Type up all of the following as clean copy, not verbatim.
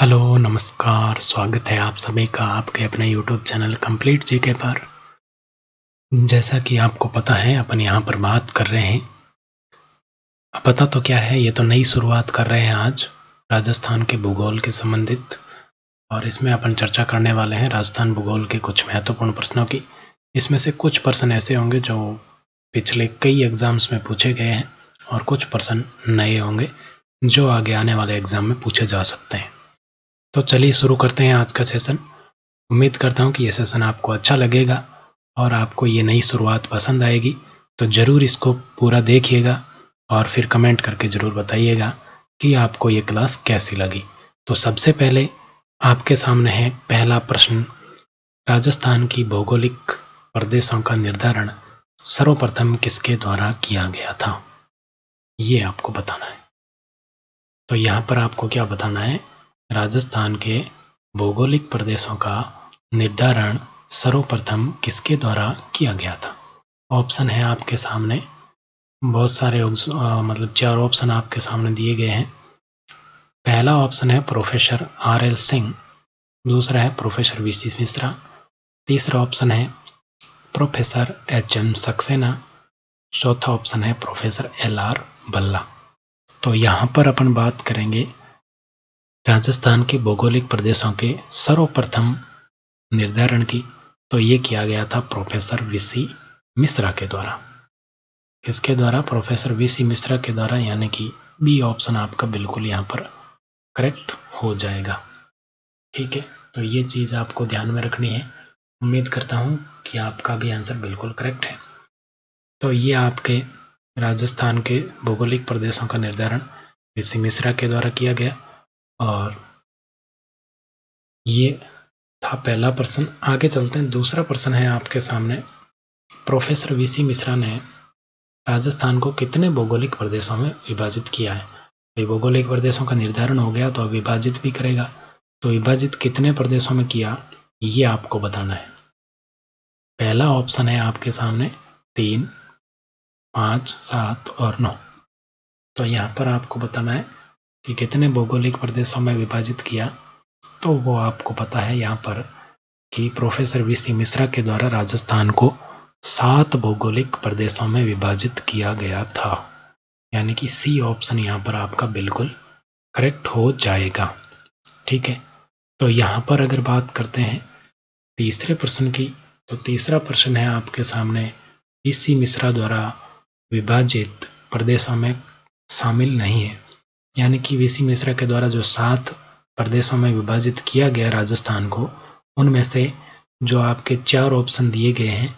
Hello, नमस्कार, स्वागत है आप सभी का आपके अपने यूट्यूब चैनल कंप्लीट जीके पर। जैसा कि आपको पता है अपन यहाँ पर बात कर रहे हैं। अब पता तो क्या है, ये तो नई शुरुआत कर रहे हैं आज राजस्थान के भूगोल के संबंधित, और इसमें अपन चर्चा करने वाले हैं राजस्थान भूगोल के कुछ महत्वपूर्ण प्रश्नों की। इसमें से कुछ प्रश्न ऐसे होंगे जो पिछले कई एग्जाम्स में पूछे गए हैं और कुछ प्रश्न नए होंगे जो आगे आने वाले एग्जाम में पूछे जा सकते हैं। तो चलिए शुरू करते हैं आज का सेशन। उम्मीद करता हूँ कि ये सेशन आपको अच्छा लगेगा और आपको ये नई शुरुआत पसंद आएगी। तो ज़रूर इसको पूरा देखिएगा और फिर कमेंट करके ज़रूर बताइएगा कि आपको ये क्लास कैसी लगी। तो सबसे पहले आपके सामने है पहला प्रश्न। राजस्थान की भौगोलिक प्रदेशों का निर्धारण सर्वप्रथम किसके द्वारा किया गया था, ये आपको बताना है। तो यहाँ पर आपको क्या बताना है, राजस्थान के भौगोलिक प्रदेशों का निर्धारण सर्वप्रथम किसके द्वारा किया गया था। ऑप्शन है आपके सामने, बहुत सारे मतलब 4 ऑप्शन आपके सामने दिए गए हैं। पहला ऑप्शन है प्रोफेसर RL सिंह, दूसरा है प्रोफेसर VC मिश्रा, तीसरा ऑप्शन है प्रोफेसर HM सक्सेना, चौथा ऑप्शन है प्रोफेसर LR भल्ला। तो यहाँ पर अपन बात करेंगे राजस्थान के भौगोलिक प्रदेशों के सर्वप्रथम निर्धारण की। तो ये किया गया था प्रोफेसर VC मिश्रा के द्वारा। किसके द्वारा? प्रोफेसर VC मिश्रा के द्वारा, यानी कि बी ऑप्शन आपका बिल्कुल यहाँ पर करेक्ट हो जाएगा। ठीक है, तो ये चीज़ आपको ध्यान में रखनी है। उम्मीद करता हूँ कि आपका भी आंसर बिल्कुल करेक्ट है। तो ये आपके राजस्थान के भौगोलिक प्रदेशों का निर्धारण VC मिश्रा के द्वारा किया गया, और ये था पहला प्रश्न। आगे चलते हैं, दूसरा प्रश्न है आपके सामने। प्रोफेसर VC मिश्रा ने राजस्थान को कितने भौगोलिक प्रदेशों में विभाजित किया है? ये भौगोलिक प्रदेशों का निर्धारण हो गया तो अब विभाजित भी करेगा। तो विभाजित कितने प्रदेशों में किया, ये आपको बताना है। पहला ऑप्शन है आपके सामने 3, 5, 7 और 9। तो यहाँ पर आपको बताना है कि कितने भौगोलिक प्रदेशों में विभाजित किया। तो वो आपको पता है यहाँ पर कि प्रोफेसर VC मिश्रा के द्वारा राजस्थान को 7 भौगोलिक प्रदेशों में विभाजित किया गया था, यानी कि सी ऑप्शन यहाँ पर आपका बिल्कुल करेक्ट हो जाएगा। ठीक है, तो यहाँ पर अगर बात करते हैं तीसरे प्रश्न की, तो तीसरा प्रश्न है आपके सामने VC मिश्रा द्वारा विभाजित प्रदेशों में शामिल नहीं है, यानी कि VC मिश्रा के द्वारा जो 7 प्रदेशों में विभाजित किया गया राजस्थान को, उनमें से जो आपके 4 ऑप्शन दिए गए हैं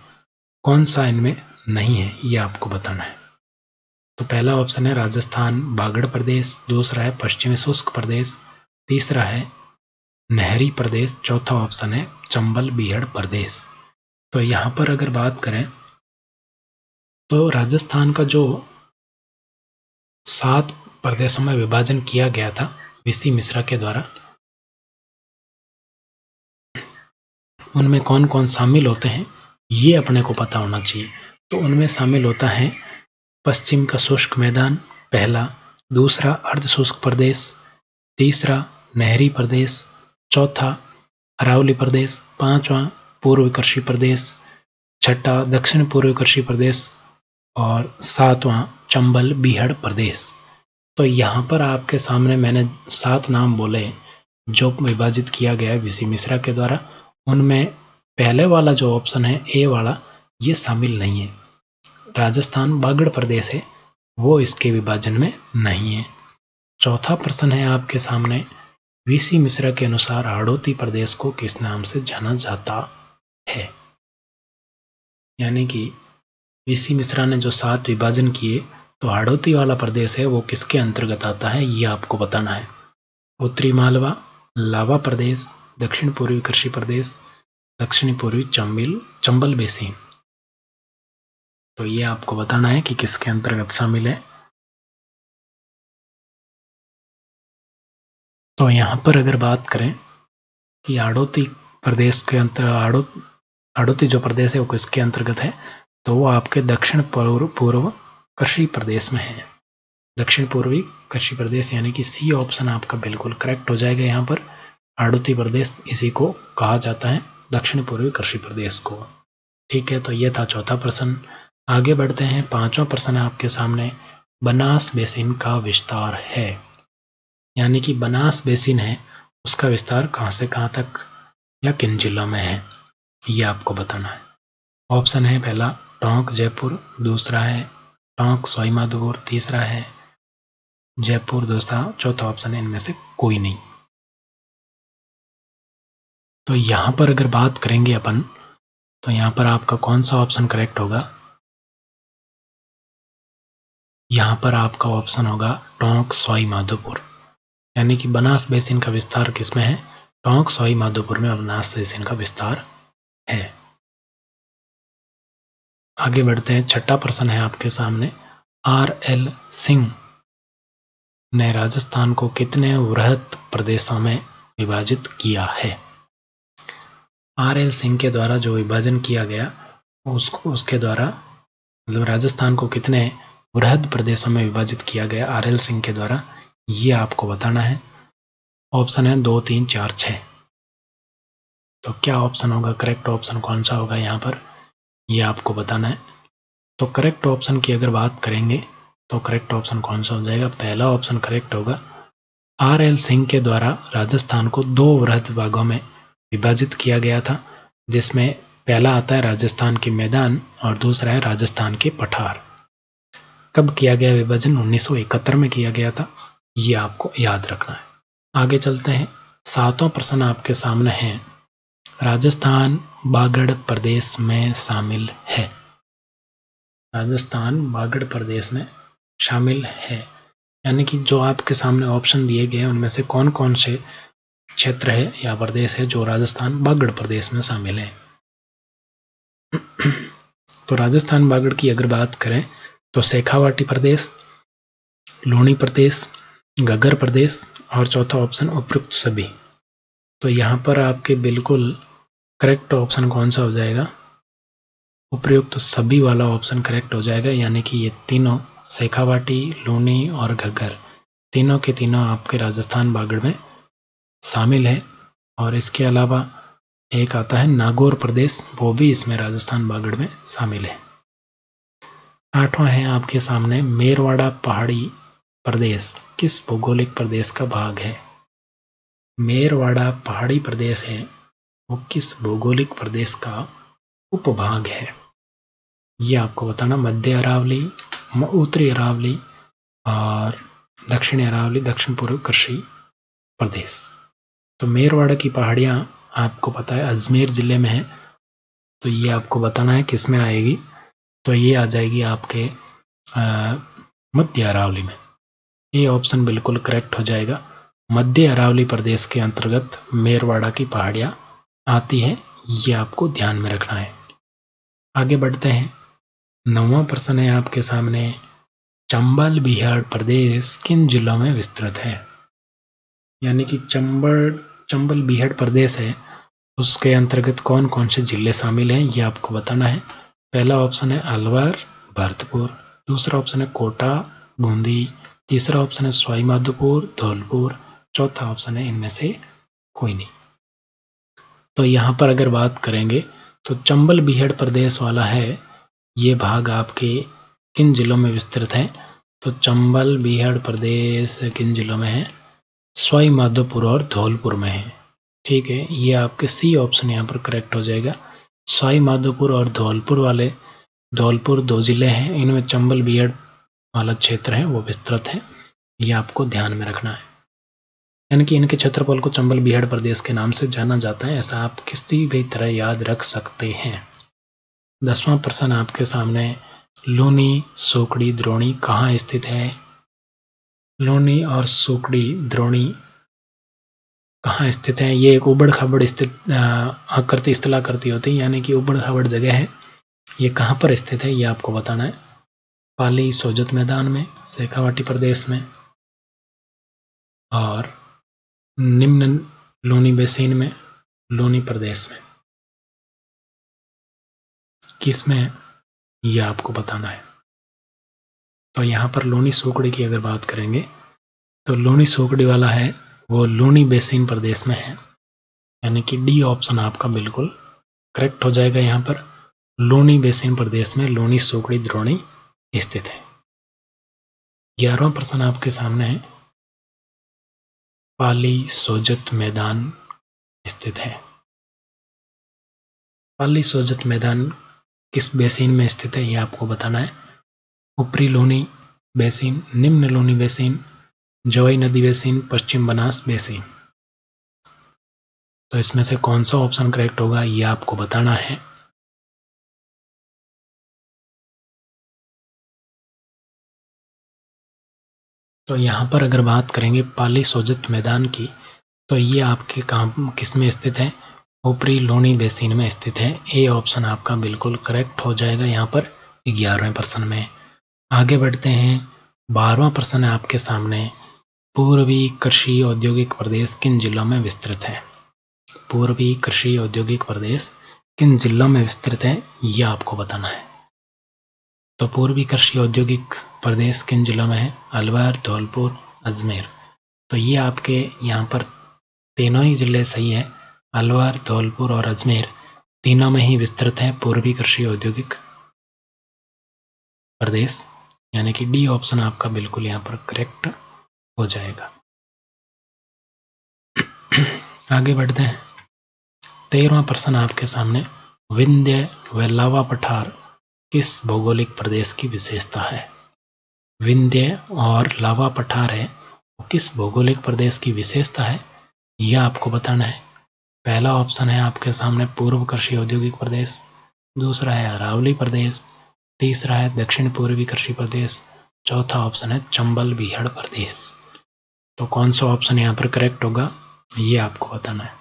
कौन सा इनमें नहीं है, ये आपको बताना है। तो पहला ऑप्शन है राजस्थान बागड़ प्रदेश, दूसरा है पश्चिमी शुष्क प्रदेश, तीसरा है नहरी प्रदेश, चौथा ऑप्शन है चंबल बीहड़ प्रदेश। तो यहाँ पर अगर बात करें तो राजस्थान का जो 7 प्रदेशों में विभाजन किया गया था VC मिश्रा के द्वारा, उनमें कौन कौन शामिल होते हैं ये अपने को पता होना चाहिए। तो उनमें शामिल होता है पश्चिम का शुष्क मैदान पहला, दूसरा अर्ध शुष्क प्रदेश, तीसरा नहरी प्रदेश, चौथा अरावली प्रदेश, पांचवा पूर्व कृषि प्रदेश, छठा दक्षिण पूर्व कृषि प्रदेश और सातवां चंबल बीहड़ प्रदेश। तो यहाँ पर आपके सामने मैंने 7 नाम बोले जो विभाजित किया गया है VC मिश्रा के द्वारा। उनमें पहले वाला जो ऑप्शन है ए वाला, ये शामिल नहीं है। राजस्थान बागड़ प्रदेश है, वो इसके विभाजन में नहीं है। चौथा प्रश्न है आपके सामने, VC मिश्रा के अनुसार हाड़ौती प्रदेश को किस नाम से जाना जाता है? यानी कि VC मिश्रा ने जो 7 विभाजन किए, तो हाड़ौती वाला प्रदेश है वो किसके अंतर्गत आता है, ये आपको बताना है। उत्तरी मालवा, लावा प्रदेश, दक्षिण पूर्वी कृषि प्रदेश, दक्षिणी पूर्वी चंबल बेसिन। तो ये आपको बताना है कि किसके अंतर्गत शामिल है। तो यहाँ पर अगर बात करें कि हाड़ौती प्रदेश के हाड़ौती जो प्रदेश है वो किसके अंतर्गत है, तो वो आपके दक्षिण पूर्व कृषि प्रदेश में है। दक्षिण पूर्वी कृषि प्रदेश, यानी कि सी ऑप्शन आपका बिल्कुल करेक्ट हो जाएगा यहाँ पर। हाड़ौती प्रदेश इसी को कहा जाता है, दक्षिण पूर्वी कृषि प्रदेश को। ठीक है, तो ये था चौथा प्रश्न। आगे बढ़ते हैं, पांचवा प्रश्न है आपके सामने, बनास बेसिन का विस्तार है, यानी कि बनास बेसिन है उसका विस्तार कहां से कहां तक या किन जिलों में है, ये आपको बताना है। ऑप्शन है पहला टोंक जयपुर, दूसरा है टोंक सवाईमाधोपुर, तीसरा है जयपुर, दूसरा, चौथा ऑप्शन है इनमें से कोई नहीं। तो यहां पर अगर बात करेंगे अपन, तो यहां पर आपका कौन सा ऑप्शन करेक्ट होगा? यहां पर आपका ऑप्शन होगा टोंक सवाईमाधोपुर, यानी कि बनास बेसिन का विस्तार किसमें है? टोंक सवाईमाधोपुर में बनास बेसिन का विस्तार है। आगे बढ़ते हैं, छठा प्रश्न है आपके सामने, आर.एल. सिंह ने राजस्थान को कितने वृहत प्रदेशों में विभाजित किया है? आर.एल. सिंह के द्वारा जो विभाजन किया गया उसके द्वारा मतलब राजस्थान को कितने वृहद प्रदेशों में विभाजित किया गया आर.एल. सिंह के द्वारा, ये आपको बताना है। ऑप्शन है 2, 3, 4, 6। तो क्या ऑप्शन होगा? करेक्ट ऑप्शन कौन सा होगा यहाँ पर, ये आपको बताना है। तो करेक्ट ऑप्शन की अगर बात करेंगे तो करेक्ट ऑप्शन कौन सा हो जाएगा? पहला ऑप्शन करेक्ट होगा। आर.एल. सिंह के द्वारा राजस्थान को 2 वृहद विभागों में विभाजित किया गया था, जिसमें पहला आता है राजस्थान के मैदान और दूसरा है राजस्थान के पठार। कब किया गया विभाजन? 1971 में किया गया था, ये आपको याद रखना है। आगे चलते हैं, सातवां प्रश्न आपके सामने है, राजस्थान बागड़ प्रदेश में शामिल है। राजस्थान बागड़ प्रदेश में शामिल है, यानी कि जो आपके सामने ऑप्शन दिए गए हैं उनमें से कौन कौन से क्षेत्र है या प्रदेश है जो राजस्थान बागड़ प्रदेश में शामिल है। तो राजस्थान बागड़ की अगर बात करें तो शेखावाटी प्रदेश, लूणी प्रदेश, घग्गर प्रदेश और चौथा ऑप्शन उपयुक्त सभी। तो यहाँ पर आपके बिल्कुल करेक्ट ऑप्शन कौन सा हो जाएगा? उपयुक्त सभी वाला ऑप्शन करेक्ट हो जाएगा, यानी कि ये तीनों शेखावाटी, लूणी और घग्गर तीनों के तीनों आपके राजस्थान बागड़ में शामिल है। और इसके अलावा एक आता है नागौर प्रदेश, वो भी इसमें राजस्थान बागड़ में शामिल है। आठवां है आपके सामने, मेरवाड़ा पहाड़ी प्रदेश किस भौगोलिक प्रदेश का भाग है? मेरवाड़ा पहाड़ी प्रदेश है वो किस भौगोलिक प्रदेश का उपभाग है, ये आपको बताना। मध्य अरावली, उत्तरी अरावली और दक्षिणी अरावली, दक्षिण पूर्व कृषि प्रदेश। तो मेरवाड़ा की पहाड़ियां आपको पता है अजमेर जिले में है, तो ये आपको बताना है किस में आएगी। तो ये आ जाएगी आपके मध्य अरावली में। ये ऑप्शन बिल्कुल करेक्ट हो जाएगा। मध्य अरावली प्रदेश के अंतर्गत मेरवाड़ा की पहाड़ियां आती है, ये आपको ध्यान में रखना है। आगे बढ़ते हैं, नौवां प्रश्न है आपके सामने, चंबल बिहार प्रदेश किन जिलों में विस्तृत है? यानी कि चंबल बिहार प्रदेश है उसके अंतर्गत कौन कौन से जिले शामिल हैं, ये आपको बताना है। पहला ऑप्शन है अलवर, भरतपुर, दूसरा ऑप्शन है कोटा, बूंदी, तीसरा ऑप्शन है सवाईमाधोपुर, धौलपुर, चौथा ऑप्शन है इनमें से कोई नहीं। तो यहाँ पर अगर बात करेंगे तो चंबल बिहार प्रदेश वाला है, ये भाग आपके किन जिलों में विस्तृत है? तो चंबल बिहार प्रदेश किन जिलों में है? सवाईमाधोपुर और धौलपुर में है। ठीक है, ये आपके सी ऑप्शन यहाँ पर करेक्ट हो जाएगा। सवाईमाधोपुर और धौलपुर 2 जिले हैं, इनमें चंबल बिहार वाला क्षेत्र है वो विस्तृत है, ये आपको ध्यान में रखना है। यानी कि इनके क्षेत्रफल को चंबल बिहार प्रदेश के नाम से जाना जाता है, ऐसा आप किसी भी तरह याद रख सकते हैं। 10वां प्रश्न आपके सामने, लूनी सोकड़ी द्रोणी कहाँ स्थित है? लूनी और सोकड़ी द्रोणी कहाँ स्थित है? ये एक उबड़ खाबड़ स्थित आकृति स्थलाकृति होती है, यानी कि उबड़ खाबड़ जगह है। ये कहाँ पर स्थित है ये आपको बताना है। पाली सोजत मैदान में, शेखावाटी प्रदेश में और निम्न लूनी बेसिन में, लूनी प्रदेश में, किस में ये आपको बताना है। तो यहाँ पर लूनी सोकड़ी की अगर बात करेंगे तो लूनी सोकड़ी वाला है वो लूनी बेसिन प्रदेश में है, यानी कि डी ऑप्शन आपका बिल्कुल करेक्ट हो जाएगा। यहाँ पर लोनी बेसिन प्रदेश में लोनी सोकड़ी द्रोणी स्थित है। 11वां प्रश्न आपके सामने है, पाली सोजत मैदान स्थित है। पाली सोजत मैदान किस बेसिन में स्थित है, यह आपको बताना है। ऊपरी लोनी बेसिन, निम्न लोनी बेसिन, जोई नदी बेसिन, पश्चिम बनास बेसिन। तो इसमें से कौन सा ऑप्शन करेक्ट होगा, यह आपको बताना है। तो यहाँ पर अगर बात करेंगे पाली सोजत मैदान की, तो ये आपके काम किस में स्थित है, ऊपरी लोनी बेसिन में स्थित है। ए ऑप्शन आपका बिल्कुल करेक्ट हो जाएगा यहाँ पर 11वें प्रश्न में। आगे बढ़ते हैं। 12वां प्रश्न है आपके सामने, पूर्वी कृषि औद्योगिक प्रदेश किन जिलों में विस्तृत है। पूर्वी कृषि औद्योगिक प्रदेश किन जिलों में विस्तृत है, यह आपको बताना है। तो पूर्वी कृषि औद्योगिक प्रदेश किन जिलों में है, अलवर, धौलपुर, अजमेर। तो ये आपके यहाँ पर तीनों ही जिले सही है। अलवर, धौलपुर और अजमेर तीनों में ही विस्तृत है पूर्वी कृषि औद्योगिक प्रदेश, यानी कि डी ऑप्शन आपका बिल्कुल यहाँ पर करेक्ट हो जाएगा। आगे बढ़ते हैं। 13वां प्रश्न आपके सामने, विंध्य व लावा पठार किस भौगोलिक प्रदेश की विशेषता है। विंध्य और लावा पठार है, वो किस भौगोलिक प्रदेश की विशेषता है, यह आपको बताना है। पहला ऑप्शन है आपके सामने पूर्व कृषि औद्योगिक प्रदेश, दूसरा है अरावली प्रदेश, तीसरा है दक्षिण पूर्वी कृषि प्रदेश, चौथा ऑप्शन है चंबल बीहड़ प्रदेश। तो कौन सा ऑप्शन यहाँ पर करेक्ट होगा, ये आपको बताना है।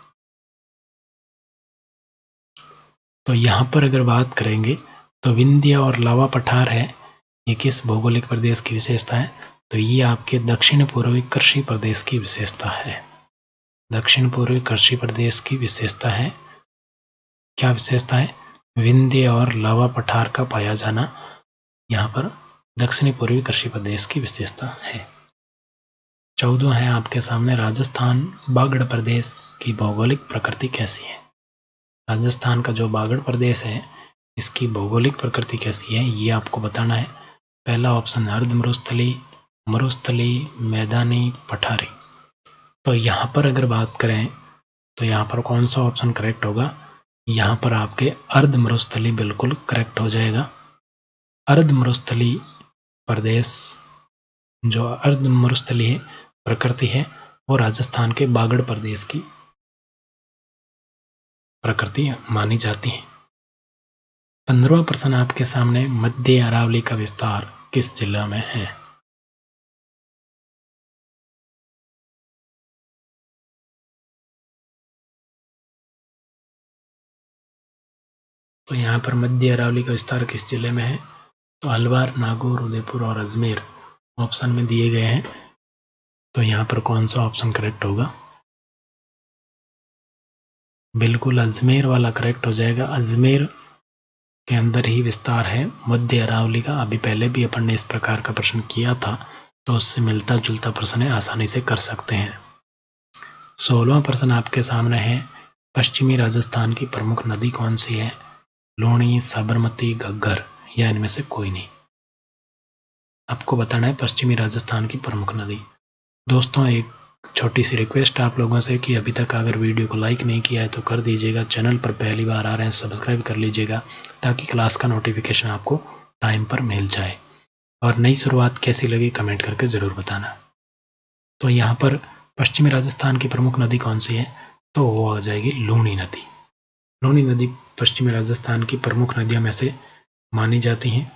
तो यहाँ पर अगर बात करेंगे तो विंध्य और लावा पठार है, ये किस भौगोलिक प्रदेश की विशेषता है, तो ये आपके दक्षिण पूर्वी कृषि प्रदेश की विशेषता है। दक्षिण पूर्वी कृषि प्रदेश की विशेषता है। क्या विशेषता है, विंध्य और लावा पठार का पाया जाना यहाँ पर दक्षिणी पूर्वी कृषि प्रदेश की विशेषता है। 14वां है आपके सामने, राजस्थान बागड़ प्रदेश की भौगोलिक प्रकृति कैसी है। राजस्थान का जो बागड़ प्रदेश है, इसकी भौगोलिक प्रकृति कैसी है, ये आपको बताना है। पहला ऑप्शन अर्ध मरुस्थली, मरुस्थली, मैदानी, पठारी। तो यहाँ पर अगर बात करें तो यहाँ पर कौन सा ऑप्शन करेक्ट होगा, यहाँ पर आपके अर्ध मरुस्थली बिल्कुल करेक्ट हो जाएगा। अर्ध मरुस्थली प्रदेश, जो अर्ध मरुस्थली है प्रकृति है, वो राजस्थान के बागड़ प्रदेश की प्रकृति मानी जाती है। 15वां प्रश्न आपके सामने, मध्य अरावली का विस्तार किस जिला में है। तो यहाँ पर मध्य अरावली का विस्तार किस जिले में है, तो अलवर, नागौर, उदयपुर और अजमेर ऑप्शन में दिए गए हैं। तो यहाँ पर कौन सा ऑप्शन करेक्ट होगा, बिल्कुल अजमेर वाला करेक्ट हो जाएगा। अजमेर के अंदर ही विस्तार है मध्य अरावली का। अभी पहले भी अपन ने इस प्रकार का प्रश्न किया था, तो उससे मिलता जुलता प्रश्न है, आसानी से कर सकते हैं। 16वां प्रश्न आपके सामने है, पश्चिमी राजस्थान की प्रमुख नदी कौन सी है, लूणी, साबरमती, घग्गर या इनमें से कोई नहीं। आपको बताना है पश्चिमी राजस्थान की प्रमुख नदी। दोस्तों, एक छोटी सी रिक्वेस्ट आप लोगों से कि अभी तक अगर वीडियो को लाइक नहीं किया है तो कर दीजिएगा। चैनल पर पहली बार आ रहे हैं सब्सक्राइब कर लीजिएगा, ताकि क्लास का नोटिफिकेशन आपको टाइम पर मिल जाए। और नई शुरुआत कैसी लगी कमेंट करके ज़रूर बताना। तो यहाँ पर पश्चिमी राजस्थान की प्रमुख नदी कौन सी है, तो वो आ जाएगी लूणी नदी। लूणी नदी पश्चिमी राजस्थान की प्रमुख नदियों में से मानी जाती हैं।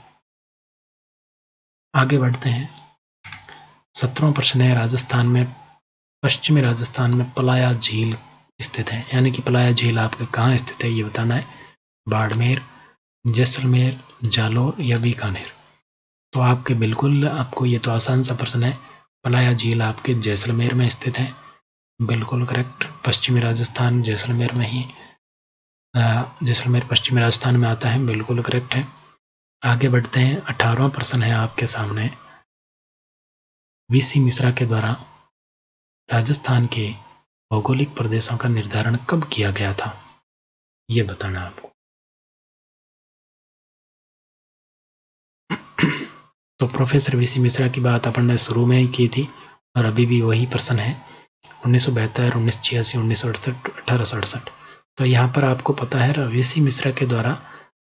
आगे बढ़ते हैं। 17वां प्रश्न है, राजस्थान में पश्चिमी राजस्थान में पलाया झील स्थित है, यानी कि पलाया झील आपके कहाँ स्थित है, ये बताना है। बाड़मेर, जैसलमेर, जालोर या बीकानेर। तो आपके बिल्कुल, आपको ये तो आसान सा प्रश्न है। पलाया झील आपके जैसलमेर में स्थित है, बिल्कुल करेक्ट। पश्चिमी राजस्थान जैसलमेर में ही, जैसलमेर पश्चिमी राजस्थान में आता है, बिल्कुल करेक्ट है। आगे बढ़ते हैं। 18वां प्रश्न है आपके सामने, वीसी मिश्रा के द्वारा राजस्थान के भौगोलिक प्रदेशों का निर्धारण कब किया गया था, ये बताना आपको। तो प्रोफेसर वीसी मिश्रा की बात अपन ने शुरू में ही की थी और अभी भी वही प्रश्न है, 1972, 1986, 1968, 1868। तो यहाँ पर आपको पता है वीसी मिश्रा के द्वारा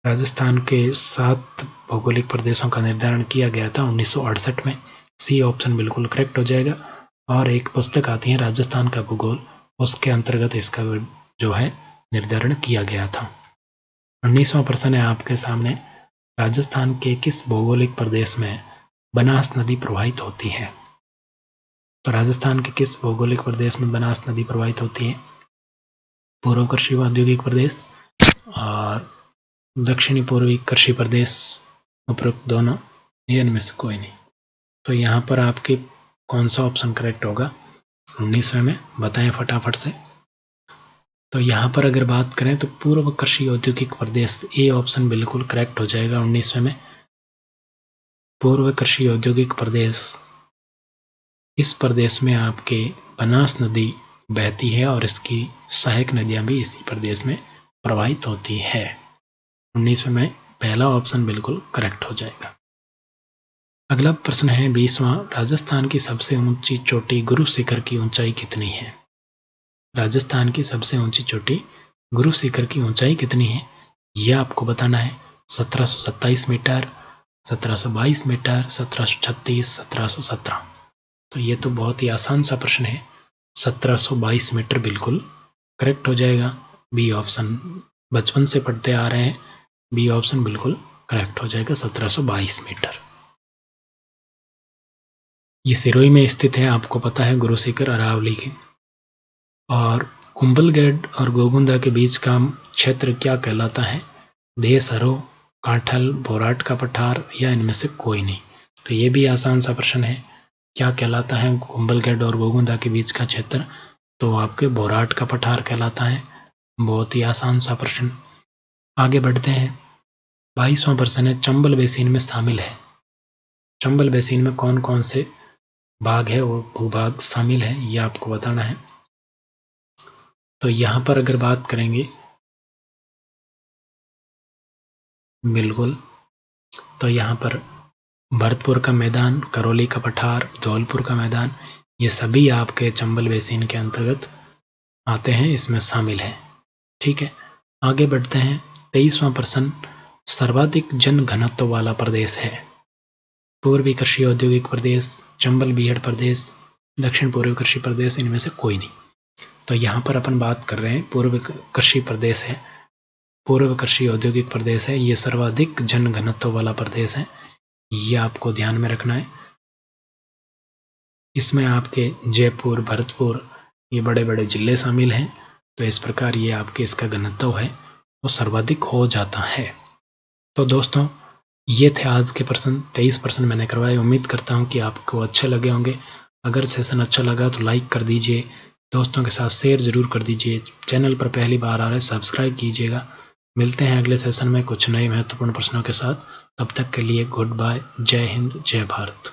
राजस्थान के 7 भौगोलिक प्रदेशों का निर्धारण किया गया था 1968 में। सी ऑप्शन बिल्कुल करेक्ट हो जाएगा। और एक पुस्तक आती है राजस्थान का भूगोल, उसके अंतर्गत इसका जो है निर्धारण किया गया था। 19वां प्रश्न है आपके सामने, राजस्थान के किस भौगोलिक प्रदेश में बनास नदी प्रवाहित होती है। तो राजस्थान के किस भौगोलिक प्रदेश में बनास नदी प्रवाहित होती है? पूर्व कृषि औद्योगिक प्रदेश और दक्षिणी पूर्वी कृषि प्रदेश, उपरोक्त दोनों, ये इनमें से कोई नहीं। तो यहाँ पर आपके कौन सा ऑप्शन करेक्ट होगा 19वें में, बताएं फटाफट से। तो यहाँ पर अगर बात करें तो पूर्व कृषि औद्योगिक प्रदेश, ए ऑप्शन बिल्कुल करेक्ट हो जाएगा 19वें में। पूर्व कृषि औद्योगिक प्रदेश, इस प्रदेश में आपके बनास नदी बहती है और इसकी सहायक नदियां भी इसी प्रदेश में प्रवाहित होती है। 19वें में पहला ऑप्शन बिल्कुल करेक्ट हो जाएगा। अगला प्रश्न है 20वां, राजस्थान की सबसे ऊंची चोटी गुरु शिखर की ऊंचाई कितनी है। राजस्थान की सबसे ऊंची चोटी गुरु शिखर की ऊंचाई कितनी है, यह आपको बताना है। 1727 मीटर, 1722 मीटर, 1736, 1717। तो ये तो बहुत ही आसान सा प्रश्न है। 1722 मीटर बिल्कुल करेक्ट हो जाएगा। बी ऑप्शन बचपन से पढ़ते आ रहे हैं, बी ऑप्शन बिल्कुल करेक्ट हो जाएगा, 1722 मीटर। ये सिरोही में स्थित है, आपको पता है, गुरु शिखर अरावली के। और कुंभलगढ़ और गोगुंदा के बीच का क्षेत्र क्या कहलाता है? देश, हरो, कांठल, बोराट का पठार या इनमें से कोई नहीं। तो ये भी आसान सा प्रश्न है, क्या कहलाता है कुंभलगढ़ और गोगुंदा के बीच का क्षेत्र? तो आपके बोराट का पठार कहलाता है। बहुत ही आसान सा प्रश्न। आगे बढ़ते हैं। 22वां प्रश्न है, चंबल बेसिन में शामिल है। चंबल बेसिन में कौन कौन से भाग है वो भूभाग शामिल है, ये आपको बताना है। तो यहां पर अगर बात करेंगे बिल्कुल, तो यहां पर भरतपुर का मैदान, करौली का पठार, धौलपुर का मैदान, ये सभी आपके चंबल बेसिन के अंतर्गत आते हैं, इसमें शामिल है। ठीक है, आगे बढ़ते हैं। 23वां प्रश्न, सर्वाधिक जन घनत्व वाला प्रदेश है। पूर्वी कृषि औद्योगिक प्रदेश, चंबल बीहड़ प्रदेश, दक्षिण पूर्वी कृषि प्रदेश, इनमें से कोई नहीं। तो यहाँ पर अपन बात कर रहे हैं पूर्व कृषि प्रदेश है, पूर्व कृषि औद्योगिक प्रदेश है, ये सर्वाधिक जन घनत्व वाला प्रदेश है, ये आपको ध्यान में रखना है। इसमें आपके जयपुर, भरतपुर, ये बड़े बड़े जिले शामिल हैं। तो इस प्रकार ये आपके इसका घनत्व है वो सर्वाधिक हो जाता है। तो दोस्तों ये थे आज के प्रश्न, 23 प्रश्न मैंने करवाए। उम्मीद करता हूँ कि आपको अच्छे लगे होंगे। अगर सेशन अच्छा लगा तो लाइक कर दीजिए, दोस्तों के साथ शेयर जरूर कर दीजिए। चैनल पर पहली बार आ रहे सब्सक्राइब कीजिएगा। मिलते हैं अगले सेशन में कुछ नए महत्वपूर्ण प्रश्नों के साथ। तब तक के लिए गुड बाय, जय हिंद, जय भारत।